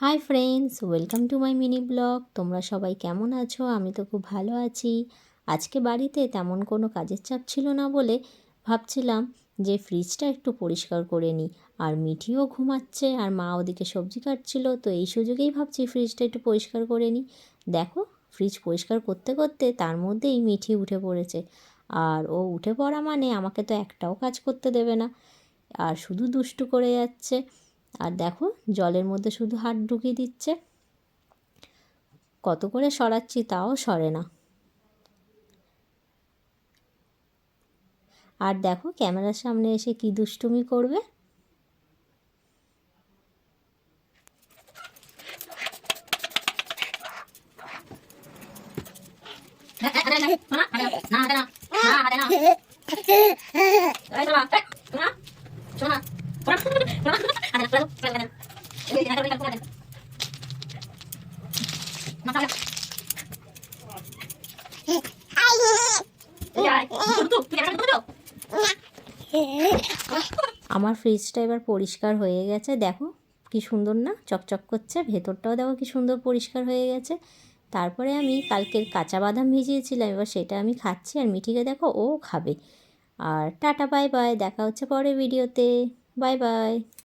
Hi friends, welcome to my mini blog. তোমরা সবাই কেমন আছো? আমি তো খুব ভালো আছি। আজকে বাড়িতে তেমন কোনো কাজের চাপ ছিল না বলে ভাবছিলাম যে ফ্রিজটা একটু পরিষ্কার করে নিই। আর মিঠিও ঘুমাচ্ছে আর মা ওদিকে সবজি কাটছিল, তো এই সুযোগেই ভাবছি ফ্রিজটা একটু পরিষ্কার করে নিই। দেখো, ফ্রিজ পরিষ্কার করতে করতে তার মধ্যেই মিঠি উঠে পড়েছে। আর ও উঠে পড়া মানে আমাকে তো একটাও কাজ করতে দেবে না, আর শুধু দুষ্টু করে যাচ্ছে। আর দেখো, জলের মধ্যে শুধু হাত ঢুকিয়ে দিচ্ছে, কত করে সরাচ্ছি তাও সরে না। আর দেখো, ক্যামেরার সামনে এসে কি দুষ্টুমি করবে। আমার ফ্রিজটা এবার পরিষ্কার হয়ে গেছে, দেখো কি সুন্দর না, চকচক করছে। ভেতরটাও দেখো কি সুন্দর পরিষ্কার হয়ে গেছে। তারপরে আমি কালকের কাঁচা বাদাম ভিজিয়েছিলাম, এবার সেটা আমি খাচ্ছি। আর মিঠিকে দেখো, ও খাবে। আর টাটা, বাই বাই, দেখা হচ্ছে পরের ভিডিওতে। Bye bye.